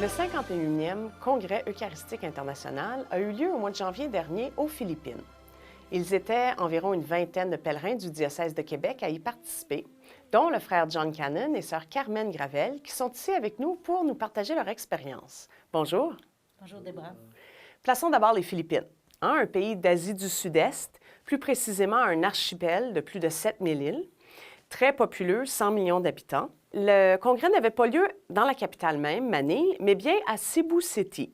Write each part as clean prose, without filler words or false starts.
Le 51e Congrès eucharistique international a eu lieu au mois de janvier dernier aux Philippines. Ils étaient environ une vingtaine de pèlerins du diocèse de Québec à y participer, dont le frère John Cannon et sœur Carmen Gravel, qui sont ici avec nous pour nous partager leur expérience. Bonjour. Bonjour, Débra. Plaçons d'abord les Philippines, un pays d'Asie du Sud-Est, plus précisément un archipel de plus de 7000 îles, très populeux, 100 millions d'habitants. Le congrès n'avait pas lieu dans la capitale même, Manille, mais bien à Cebu City.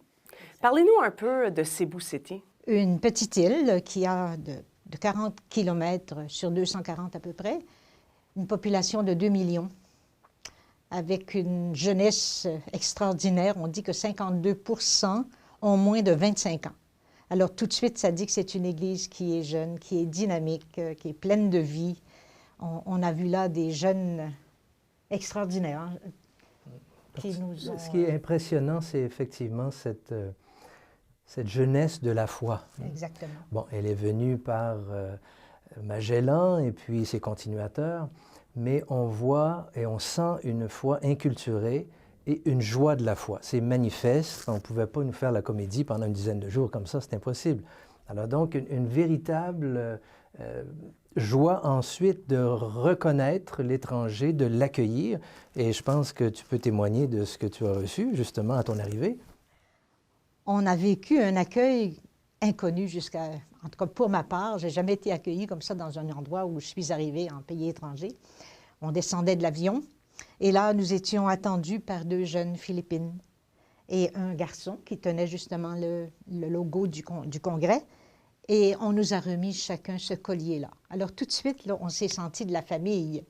Parlez-nous un peu de Cebu City. Une petite île qui a de 40 km sur 240 à peu près, une population de 2 millions, avec une jeunesse extraordinaire. On dit que 52% ont moins de 25 ans. Alors tout de suite, ça dit que c'est une église qui est jeune, qui est dynamique, qui est pleine de vie. On a vu là des jeunes extraordinaires qui nous ont... Ce qui est impressionnant, c'est effectivement cette jeunesse de la foi. Exactement. Bon, elle est venue par Magellan et puis ses continuateurs, mais on voit et on sent une foi inculturée et une joie de la foi. C'est manifeste. On ne pouvait pas nous faire la comédie pendant une dizaine de jours comme ça, c'est impossible. Alors donc, une véritable joie ensuite de reconnaître l'étranger, de l'accueillir. Et je pense que tu peux témoigner de ce que tu as reçu justement à ton arrivée. On a vécu un accueil inconnu jusqu'à... En tout cas, pour ma part, je n'ai jamais été accueillie comme ça dans un endroit où je suis arrivée en pays étranger. On descendait de l'avion et là, nous étions attendus par 2 jeunes Philippines et un garçon qui tenait justement le logo du Congrès. Et on nous a remis chacun ce collier-là. Alors tout de suite, là, on s'est senti de la famille.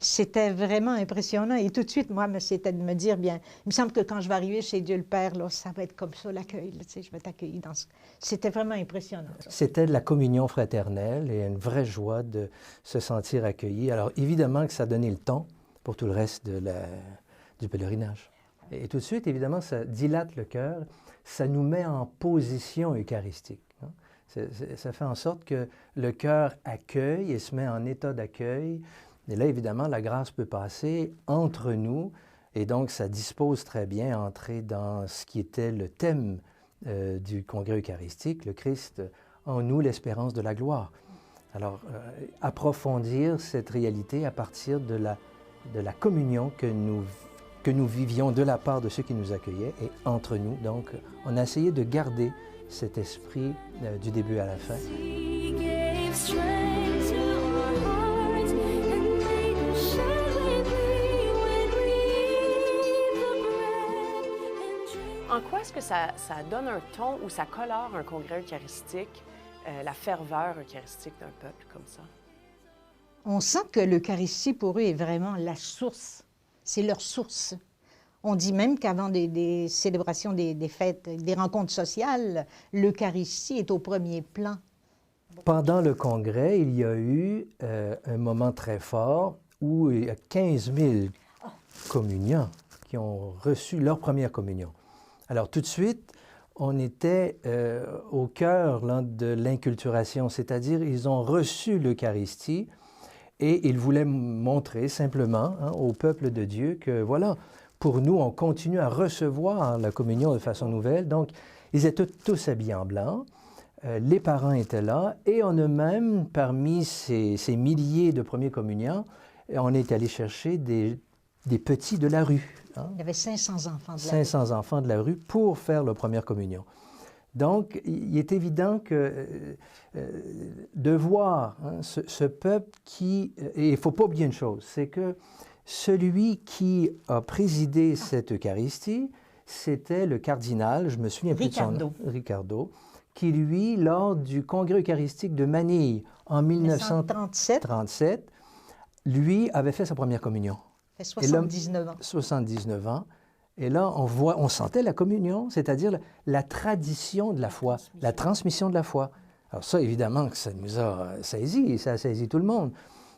C'était vraiment impressionnant. Et tout de suite, moi, c'était de me dire, bien, il me semble que quand je vais arriver chez Dieu le Père, là, ça va être comme ça, l'accueil. Tu sais, je vais t'accueillir dans ce... C'était vraiment impressionnant. C'était de la communion fraternelle et une vraie joie de se sentir accueilli. Alors, évidemment que ça donnait le ton pour tout le reste du pèlerinage. Et tout de suite, évidemment, ça dilate le cœur. Ça nous met en position eucharistique. Hein? Ça fait en sorte que le cœur accueille et se met en état d'accueil. Et là, évidemment, la grâce peut passer entre nous, et donc ça dispose très bien à entrer dans ce qui était le thème du Congrès eucharistique, le Christ en nous, l'espérance de la gloire. Alors, approfondir cette réalité à partir de la communion que nous vivions de la part de ceux qui nous accueillaient et entre nous. Donc, on a essayé de garder cet esprit du début à la fin. En quoi est-ce que ça donne un ton ou ça colore un congrès eucharistique, la ferveur eucharistique d'un peuple comme ça? On sent que l'Eucharistie, pour eux, est vraiment la source. C'est leur source. On dit même qu'avant des célébrations, des fêtes, des rencontres sociales, l'Eucharistie est au premier plan. Pendant le congrès, il y a eu un moment très fort où il y a 15 000 communiants qui ont reçu leur première communion. Alors tout de suite, on était au cœur là, de l'inculturation, c'est-à-dire ils ont reçu l'Eucharistie et ils voulaient montrer simplement au peuple de Dieu que voilà, pour nous, on continue à recevoir la communion de façon nouvelle. Donc, ils étaient tous habillés en blanc, les parents étaient là et on a même, parmi ces milliers de premiers communiants, on est allé chercher des petits de la rue. Hein? Il y avait 500 enfants de la 500 enfants de la rue pour faire leur première communion. Donc, il est évident que de voir ce peuple qui... Et il ne faut pas oublier une chose, c'est que celui qui a présidé cette Eucharistie, c'était le cardinal, je me souviens plus de son nom, Ricardo, qui lui, lors du Congrès eucharistique de Manille en 1937, lui avait fait sa première communion. Il fait 79 ans. 79 ans. Et là, on sentait la communion, c'est-à-dire la tradition de la foi, la transmission de la foi. Alors ça, évidemment, que ça nous a saisi, ça a saisi tout le monde.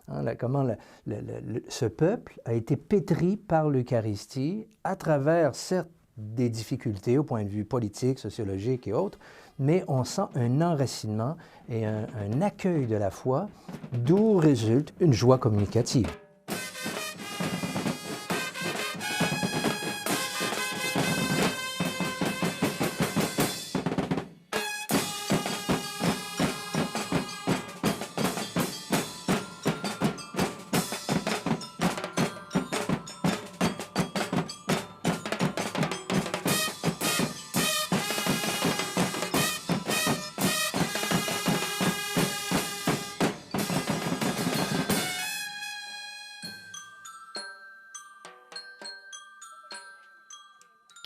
Hein, comment ce peuple a été pétri par l'Eucharistie à travers, certes, des difficultés au point de vue politique, sociologique et autres, mais on sent un enracinement et un accueil de la foi, d'où résulte une joie communicative.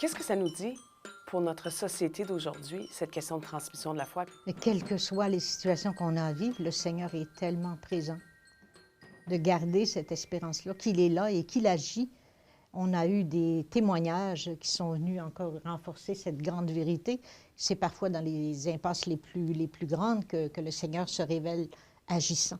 Qu'est-ce que ça nous dit pour notre société d'aujourd'hui, cette question de transmission de la foi? Mais quelles que soient les situations qu'on a à vivre, le Seigneur est tellement présent. De garder cette espérance-là, qu'il est là et qu'il agit. On a eu des témoignages qui sont venus encore renforcer cette grande vérité. C'est parfois dans les impasses les plus grandes que le Seigneur se révèle agissant.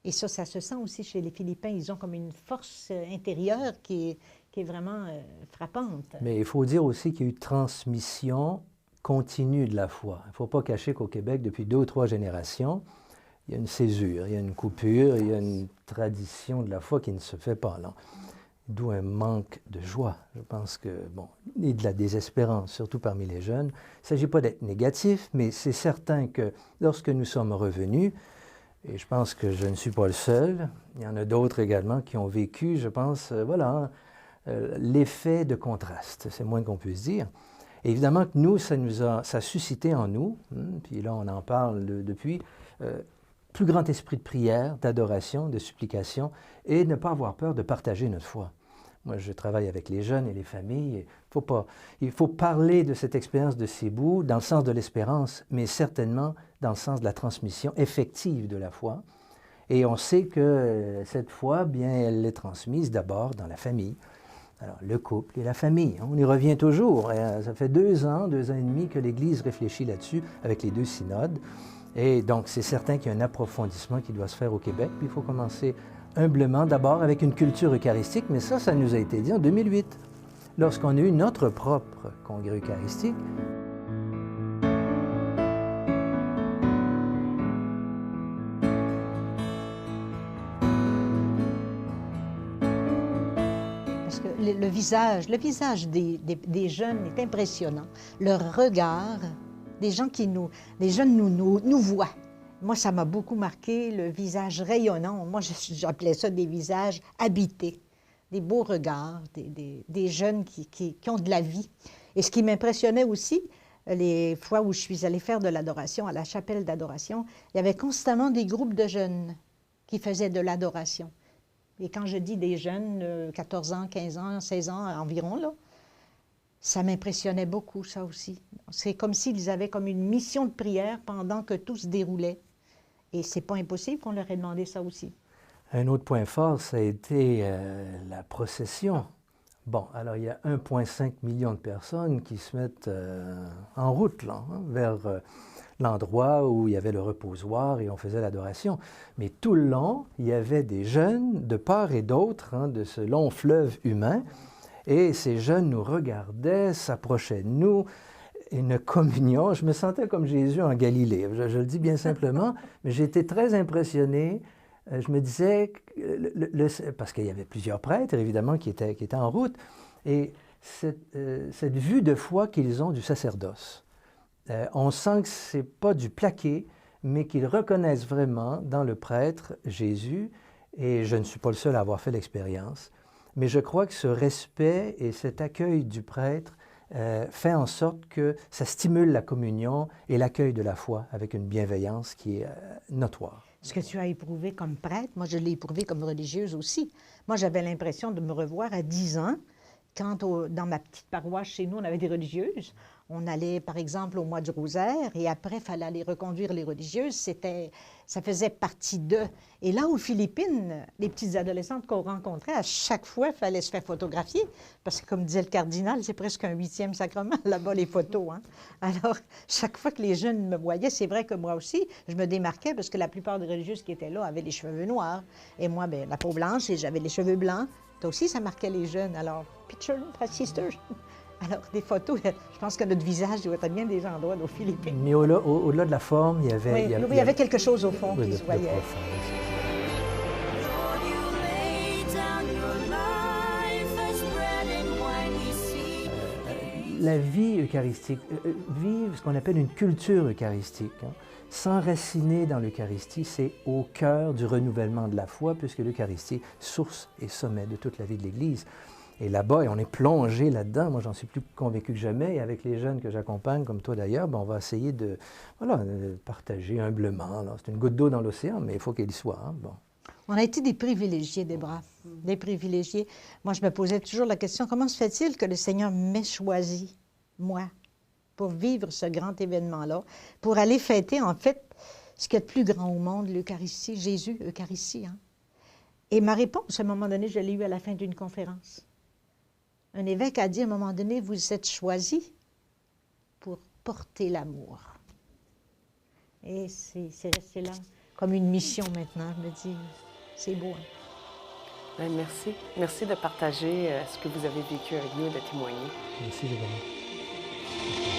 Et ça se sent aussi chez les Philippiens. Ils ont comme une force intérieure qui est vraiment frappante. Mais il faut dire aussi qu'il y a eu transmission continue de la foi. Il ne faut pas cacher qu'au Québec, depuis 2 ou 3 générations, il y a une césure, il y a une coupure, il y a une tradition de la foi qui ne se fait pas, là. D'où un manque de joie. Je pense que, bon, et de la désespérance, surtout parmi les jeunes. Il ne s'agit pas d'être négatif, mais c'est certain que lorsque nous sommes revenus, et je pense que je ne suis pas le seul, il y en a d'autres également qui ont vécu, je pense, l'effet de contraste, c'est moins qu'on puisse dire. Et évidemment que nous, ça a suscité en nous, puis là on en parle depuis, plus grand esprit de prière, d'adoration, de supplication, et ne pas avoir peur de partager notre foi. Moi, je travaille avec les jeunes et les familles. Il faut parler de cette expérience de Cebu dans le sens de l'espérance, mais certainement dans le sens de la transmission effective de la foi. Et on sait que cette foi, bien, elle est transmise d'abord dans la famille. Alors, le couple et la famille, on y revient toujours. Ça fait 2 ans, 2 ans et demi que l'Église réfléchit là-dessus avec les 2 synodes. Et donc, c'est certain qu'il y a un approfondissement qui doit se faire au Québec. Puis il faut commencer humblement, d'abord avec une culture eucharistique, mais ça nous a été dit en 2008, lorsqu'on a eu notre propre congrès eucharistique. Parce que le visage des jeunes est impressionnant. Leur regard, les jeunes nous voient. Moi, ça m'a beaucoup marqué, le visage rayonnant. Moi, j'appelais ça des visages habités, des beaux regards, des jeunes qui ont de la vie. Et ce qui m'impressionnait aussi, les fois où je suis allée faire de l'adoration à la chapelle d'adoration, il y avait constamment des groupes de jeunes qui faisaient de l'adoration. Et quand je dis des jeunes, 14 ans, 15 ans, 16 ans environ, là, ça m'impressionnait beaucoup, ça aussi. C'est comme s'ils avaient comme une mission de prière pendant que tout se déroulait. Et c'est pas impossible qu'on leur ait demandé ça aussi. Un autre point fort, ça a été la procession. Bon, alors il y a 1,5 million de personnes qui se mettent en route là, vers l'endroit où il y avait le reposoir et on faisait l'adoration. Mais tout le long, il y avait des jeunes de part et d'autre de ce long fleuve humain. Et ces jeunes nous regardaient, s'approchaient de nous, une communion. Je me sentais comme Jésus en Galilée, je le dis bien simplement, mais j'étais très impressionné. Je me disais, parce qu'il y avait plusieurs prêtres, évidemment, qui étaient en route, et cette vue de foi qu'ils ont du sacerdoce. On sent que ce n'est pas du plaqué, mais qu'ils reconnaissent vraiment dans le prêtre Jésus, et je ne suis pas le seul à avoir fait l'expérience. Mais je crois que ce respect et cet accueil du prêtre fait en sorte que ça stimule la communion et l'accueil de la foi avec une bienveillance qui est notoire. Ce que tu as éprouvé comme prêtre, moi je l'ai éprouvé comme religieuse aussi. Moi j'avais l'impression de me revoir à 10 ans, quand dans ma petite paroisse chez nous, on avait des religieuses. On allait, par exemple, au mois du rosaire, et après, il fallait aller reconduire les religieuses. Ça faisait partie d'eux. Et là, aux Philippines, les petites adolescentes qu'on rencontrait, à chaque fois, il fallait se faire photographier. Parce que, comme disait le cardinal, c'est presque un 8e sacrement, là-bas, les photos. Hein? Alors, chaque fois que les jeunes me voyaient, c'est vrai que moi aussi, je me démarquais parce que la plupart des religieuses qui étaient là avaient les cheveux noirs. Et moi, bien, la peau blanche, et j'avais les cheveux blancs. Toi aussi, ça marquait les jeunes. Alors, picture, sister. Alors, des photos, je pense que notre visage doit être bien des endroits aux Philippines. Mais au-delà de la forme, il y avait... Oui, il y avait quelque chose au fond qui se voyait. La vie eucharistique, vivre ce qu'on appelle une culture eucharistique, s'enraciner dans l'Eucharistie, c'est au cœur du renouvellement de la foi, puisque l'Eucharistie est source et sommet de toute la vie de l'Église. Et là-bas, on est plongé là-dedans. Moi, j'en suis plus convaincu que jamais. Et avec les jeunes que j'accompagne, comme toi d'ailleurs, on va essayer de partager humblement. C'est une goutte d'eau dans l'océan, mais il faut qu'elle y soit. Bon. On a été des privilégiés, Débra, des privilégiés. Moi, je me posais toujours la question, comment se fait-il que le Seigneur m'ait choisi, moi, pour vivre ce grand événement-là, pour aller fêter, en fait, ce qu'il y a de plus grand au monde, l'Eucharistie, Jésus, Eucharistie. Hein? Et ma réponse, à un moment donné, je l'ai eue à la fin d'une conférence. Un évêque a dit, à un moment donné, vous êtes choisi pour porter l'amour. Et c'est resté là, comme une mission maintenant. Je me dis, c'est beau. Hein? Ben, merci. Merci de partager ce que vous avez vécu avec nous et de témoigner. Merci, Giovanni.